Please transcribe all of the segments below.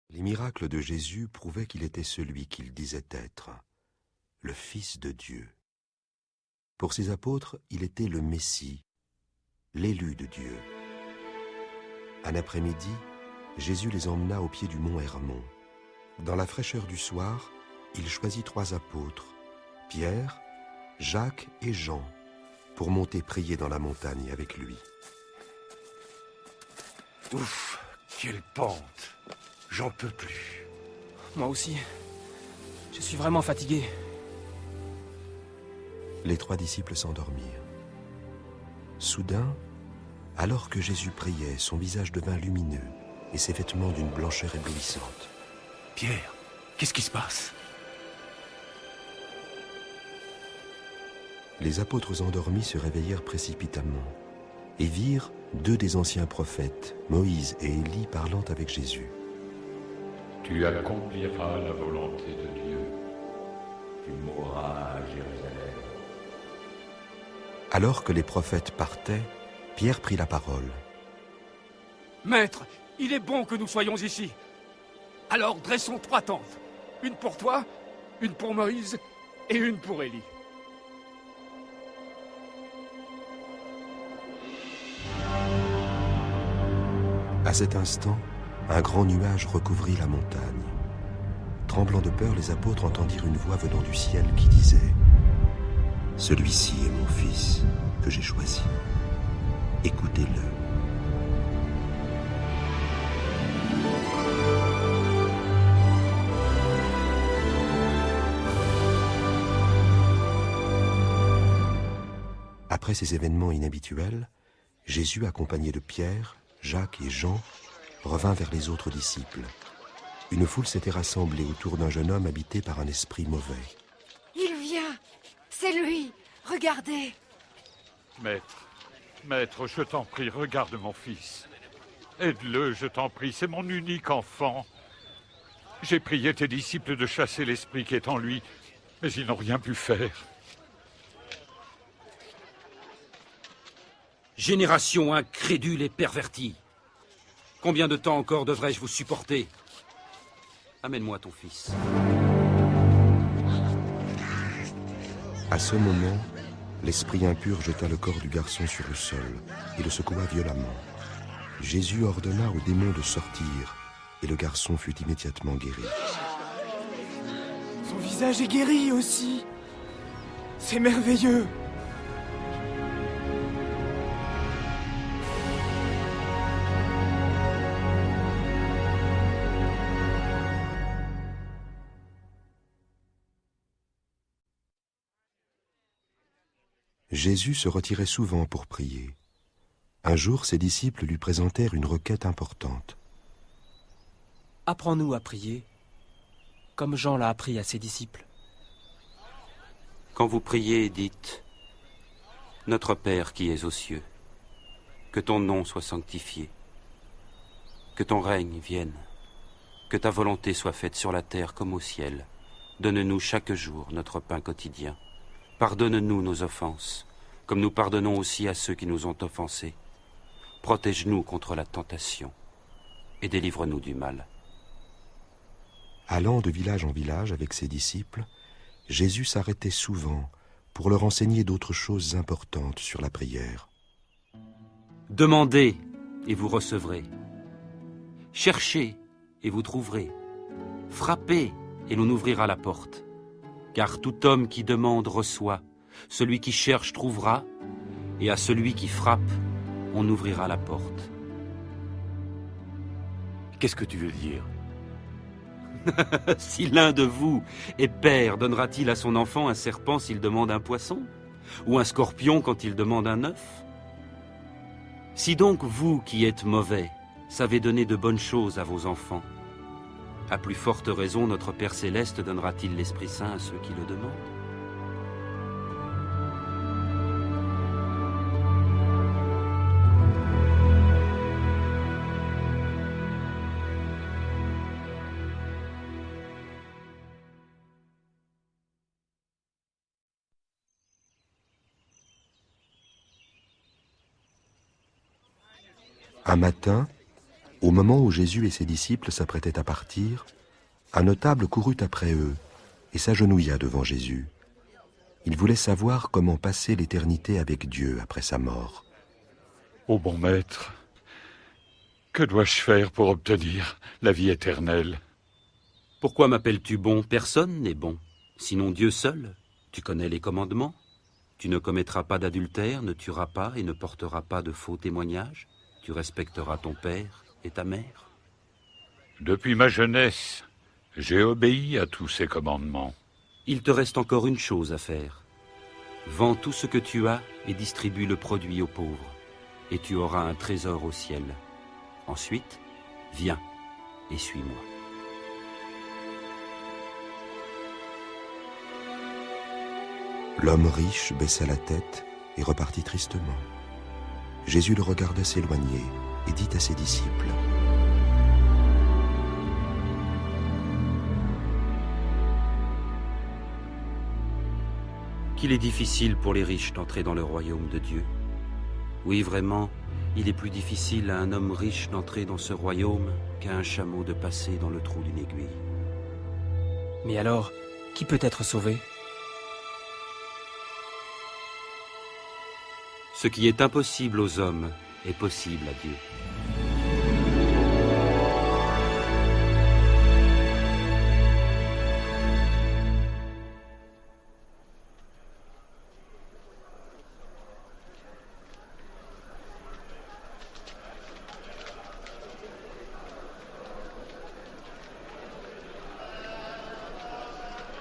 Les miracles de Jésus prouvaient qu'il était celui qu'il disait être, le Fils de Dieu. Pour ses apôtres, il était le Messie, l'élu de Dieu. Un après-midi, Jésus les emmena au pied du mont Hermon. Dans la fraîcheur du soir, il choisit 3 apôtres, Pierre, Jacques et Jean, pour monter prier dans la montagne avec lui. Ouf, quelle pente! J'en peux plus. Moi aussi. Je suis vraiment fatigué. Les 3 disciples s'endormirent. Soudain, alors que Jésus priait, son visage devint lumineux et ses vêtements d'une blancheur éblouissante. Pierre, qu'est-ce qui se passe? Les apôtres endormis se réveillèrent précipitamment et virent 2 des anciens prophètes, Moïse et Élie, parlant avec Jésus. Tu accompliras la volonté de Dieu. Tu mourras à Jérusalem. Alors que les prophètes partaient, Pierre prit la parole. Maître, il est bon que nous soyons ici. Alors dressons 3 tentes. Une pour toi, une pour Moïse et une pour Élie. À cet instant, un grand nuage recouvrit la montagne. Tremblant de peur, les apôtres entendirent une voix venant du ciel qui disait « Celui-ci est mon Fils que j'ai choisi. Écoutez-le. » Après ces événements inhabituels, Jésus, accompagné de Pierre, Jacques et Jean, revint vers les autres disciples. Une foule s'était rassemblée autour d'un jeune homme habité par un esprit mauvais. Il vient! C'est lui! Regardez! Maître, je t'en prie, regarde mon fils. Aide-le, je t'en prie, c'est mon unique enfant. J'ai prié tes disciples de chasser l'esprit qui est en lui, mais ils n'ont rien pu faire. Génération incrédule et pervertie. Combien de temps encore devrais-je vous supporter? Amène-moi ton fils. À ce moment, l'esprit impur jeta le corps du garçon sur le sol et le secoua violemment. Jésus ordonna au démon de sortir et le garçon fut immédiatement guéri. Son visage est guéri aussi. C'est merveilleux. Jésus se retirait souvent pour prier. Un jour, ses disciples lui présentèrent une requête importante. Apprends-nous à prier, comme Jean l'a appris à ses disciples. Quand vous priez, dites « Notre Père qui es aux cieux, que ton nom soit sanctifié, que ton règne vienne, que ta volonté soit faite sur la terre comme au ciel. Donne-nous chaque jour notre pain quotidien. Pardonne-nous nos offenses, comme nous pardonnons aussi à ceux qui nous ont offensés. Protège-nous contre la tentation et délivre-nous du mal. » Allant de village en village avec ses disciples, Jésus s'arrêtait souvent pour leur enseigner d'autres choses importantes sur la prière. Demandez et vous recevrez. Cherchez et vous trouverez. Frappez et l'on ouvrira la porte. Car tout homme qui demande reçoit, celui qui cherche trouvera, et à celui qui frappe, on ouvrira la porte. Qu'est-ce que tu veux dire? Si l'un de vous est père, donnera-t-il à son enfant un serpent s'il demande un poisson? Ou un scorpion quand il demande un œuf? Si donc vous qui êtes mauvais, savez donner de bonnes choses à vos enfants, à plus forte raison, notre Père Céleste donnera-t-il l'Esprit Saint à ceux qui le demandent? Un matin, Au moment où Jésus et ses disciples s'apprêtaient à partir, un notable courut après eux et s'agenouilla devant Jésus. Il voulait savoir comment passer l'éternité avec Dieu après sa mort. Ô bon maître, que dois-je faire pour obtenir la vie éternelle? Pourquoi m'appelles-tu bon? Personne n'est bon, sinon Dieu seul. Tu connais les commandements. Tu ne commettras pas d'adultère, ne tueras pas et ne porteras pas de faux témoignages. Tu respecteras ton père et ta mère. Depuis ma jeunesse, j'ai obéi à tous ces commandements. Il te reste encore une chose à faire. Vends tout ce que tu as et distribue le produit aux pauvres, et tu auras un trésor au ciel. Ensuite, viens et suis-moi. L'homme riche baissa la tête et repartit tristement. Jésus le regarda s'éloigner et dit à ses disciples: Qu'il est difficile pour les riches d'entrer dans le royaume de Dieu. Oui, vraiment, il est plus difficile à un homme riche d'entrer dans ce royaume qu'à un chameau de passer dans le trou d'une aiguille. Mais alors, qui peut être sauvé? Ce qui est impossible aux hommes est possible à Dieu.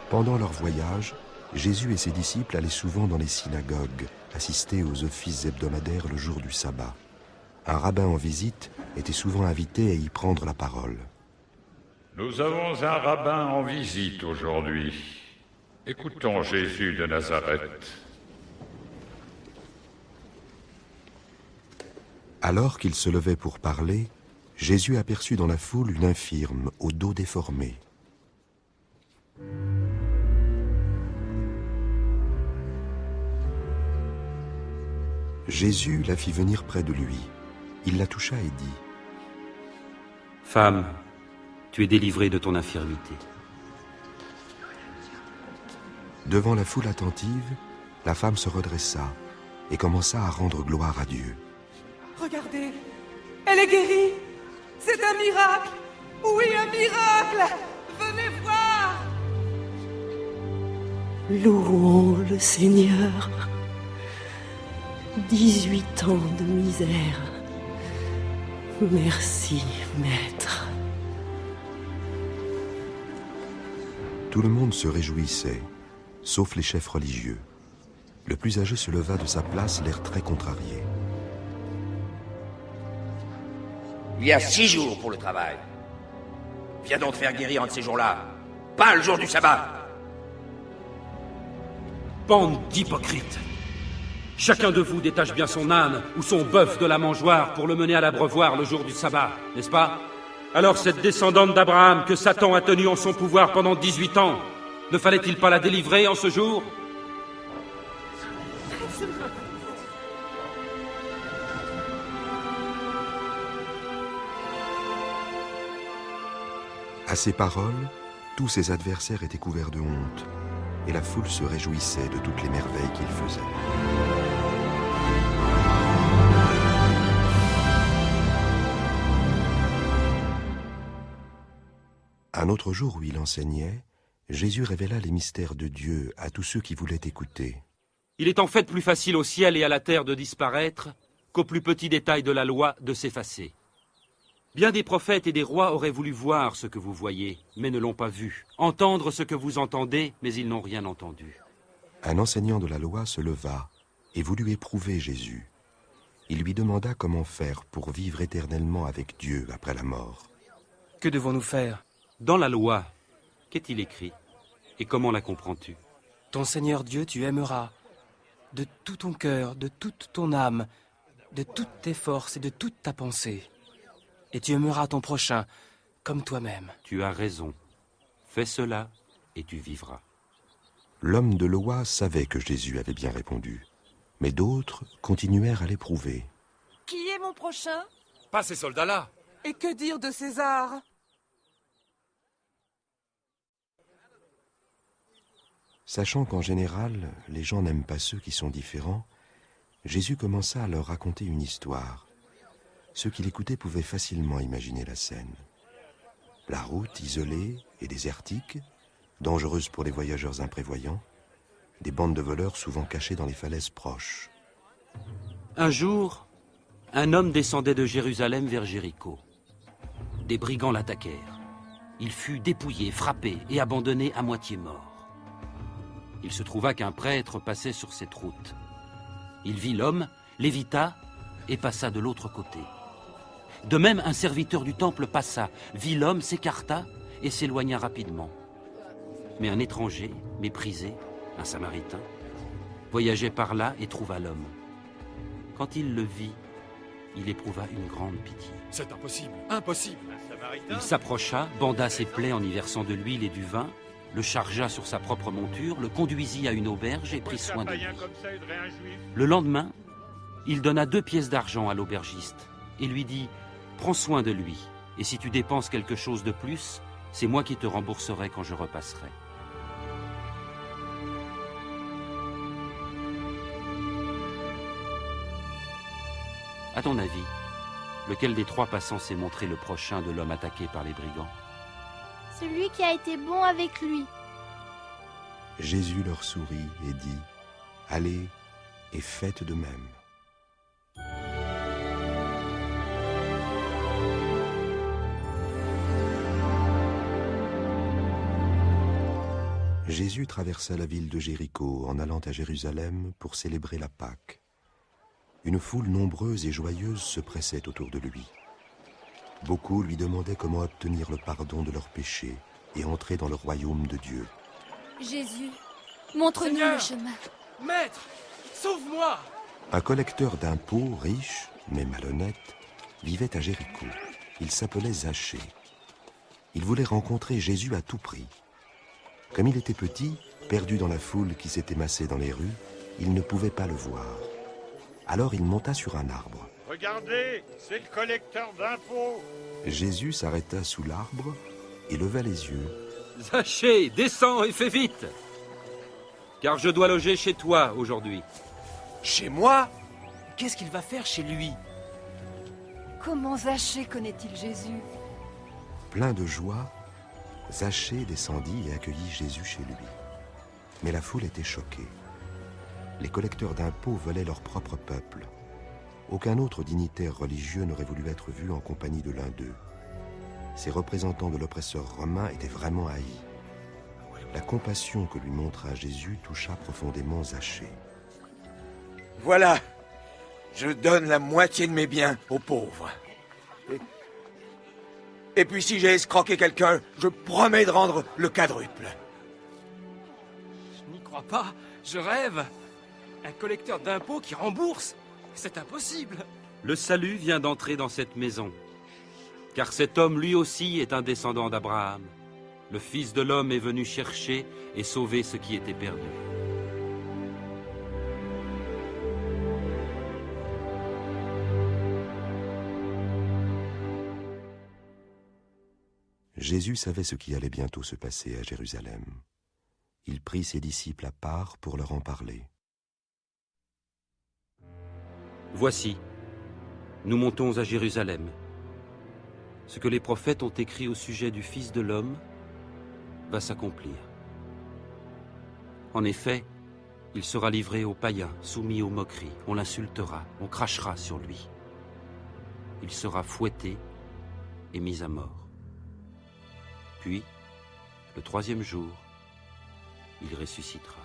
Pendant leur voyage, Jésus et ses disciples allaient souvent dans les synagogues, assister aux offices hebdomadaires le jour du sabbat. Un rabbin en visite était souvent invité à y prendre la parole. Nous avons un rabbin en visite aujourd'hui. Écoutons Jésus de Nazareth. Alors qu'il se levait pour parler, Jésus aperçut dans la foule une infirme au dos déformé. Jésus la fit venir près de lui. Il la toucha et dit: Femme, tu es délivrée de ton infirmité. Devant la foule attentive, la femme se redressa et commença à rendre gloire à Dieu. Regardez, elle est guérie. C'est un miracle. Oui, un miracle. Venez voir. Louons le Seigneur. 18 ans de misère. Merci, Maître. Tout le monde se réjouissait, sauf les chefs religieux. Le plus âgé se leva de sa place, l'air très contrarié. Il y a 6 jours pour le travail. Viens donc te faire guérir un de ces jours-là. Pas le jour du sabbat. Bande d'hypocrites! Chacun de vous détache bien son âne ou son bœuf de la mangeoire pour le mener à l'abreuvoir le jour du sabbat, n'est-ce pas? Alors cette descendante d'Abraham que Satan a tenue en son pouvoir pendant 18 ans, ne fallait-il pas la délivrer en ce jour? À ces paroles, tous ses adversaires étaient couverts de honte, et la foule se réjouissait de toutes les merveilles qu'il faisait. Un autre jour où il enseignait, Jésus révéla les mystères de Dieu à tous ceux qui voulaient écouter. Il est en fait plus facile au ciel et à la terre de disparaître qu'aux plus petits détails de la loi de s'effacer. Bien des prophètes et des rois auraient voulu voir ce que vous voyez, mais ne l'ont pas vu, entendre ce que vous entendez, mais ils n'ont rien entendu. Un enseignant de la loi se leva et voulut éprouver Jésus. Il lui demanda comment faire pour vivre éternellement avec Dieu après la mort. Que devons-nous faire? Dans la loi, qu'est-il écrit? Et comment la comprends-tu? Ton Seigneur Dieu, tu aimeras de tout ton cœur, de toute ton âme, de toutes tes forces et de toute ta pensée. Et tu aimeras ton prochain comme toi-même. Tu as raison. Fais cela et tu vivras. L'homme de loi savait que Jésus avait bien répondu, mais d'autres continuèrent à l'éprouver. Qui est mon prochain? Pas ces soldats-là. Et que dire de César? Sachant qu'en général, les gens n'aiment pas ceux qui sont différents, Jésus commença à leur raconter une histoire. Ceux qui l'écoutaient pouvaient facilement imaginer la scène. La route isolée et désertique, dangereuse pour les voyageurs imprévoyants, des bandes de voleurs souvent cachés dans les falaises proches. Un jour, un homme descendait de Jérusalem vers Jéricho. Des brigands l'attaquèrent. Il fut dépouillé, frappé et abandonné à moitié mort. Il se trouva qu'un prêtre passait sur cette route. Il vit l'homme, l'évita et passa de l'autre côté. De même, un serviteur du temple passa, vit l'homme, s'écarta et s'éloigna rapidement. Mais un étranger, méprisé, un Samaritain, voyageait par là et trouva l'homme. Quand il le vit, il éprouva une grande pitié. C'est impossible, impossible. Il s'approcha, banda ses plaies en y versant de l'huile et du vin, le chargea sur sa propre monture, le conduisit à une auberge et prit soin de lui. Le lendemain, il donna 2 pièces d'argent à l'aubergiste et lui dit « Prends soin de lui, et si tu dépenses quelque chose de plus, c'est moi qui te rembourserai quand je repasserai. » À ton avis, lequel des 3 passants s'est montré le prochain de l'homme attaqué par les brigands? Celui qui a été bon avec lui. Jésus leur sourit et dit « Allez et faites de même. » Jésus traversa la ville de Jéricho en allant à Jérusalem pour célébrer la Pâque. Une foule nombreuse et joyeuse se pressait autour de lui. Beaucoup lui demandaient comment obtenir le pardon de leurs péchés et entrer dans le royaume de Dieu. Jésus, montre-nous le chemin. Maître, sauve-moi! Un collecteur d'impôts, riche mais malhonnête, vivait à Jéricho. Il s'appelait Zachée. Il voulait rencontrer Jésus à tout prix. Comme il était petit, perdu dans la foule qui s'était massée dans les rues, il ne pouvait pas le voir. Alors il monta sur un arbre. Regardez, c'est le collecteur d'impôts. Jésus s'arrêta sous l'arbre et leva les yeux. Zachée, descends et fais vite, car je dois loger chez toi aujourd'hui. Chez moi? Qu'est-ce qu'il va faire chez lui? Comment Zachée connaît-il Jésus? Plein de joie, Zachée descendit et accueillit Jésus chez lui. Mais la foule était choquée. Les collecteurs d'impôts volaient leur propre peuple. Aucun autre dignitaire religieux n'aurait voulu être vu en compagnie de l'un d'eux. Ces représentants de l'oppresseur romain étaient vraiment haïs. La compassion que lui montra Jésus toucha profondément Zachée. Voilà, je donne la moitié de mes biens aux pauvres. Et puis si j'ai escroqué quelqu'un, je promets de rendre le quadruple. Je n'y crois pas, je rêve. Un collecteur d'impôts qui rembourse? C'est impossible. Le salut vient d'entrer dans cette maison, car cet homme lui aussi est un descendant d'Abraham. Le Fils de l'homme est venu chercher et sauver ce qui était perdu. Jésus savait ce qui allait bientôt se passer à Jérusalem. Il prit ses disciples à part pour leur en parler. Voici, nous montons à Jérusalem. Ce que les prophètes ont écrit au sujet du Fils de l'homme va s'accomplir. En effet, il sera livré aux païens, soumis aux moqueries. On l'insultera, on crachera sur lui. Il sera fouetté et mis à mort. Puis, le 3e jour, il ressuscitera.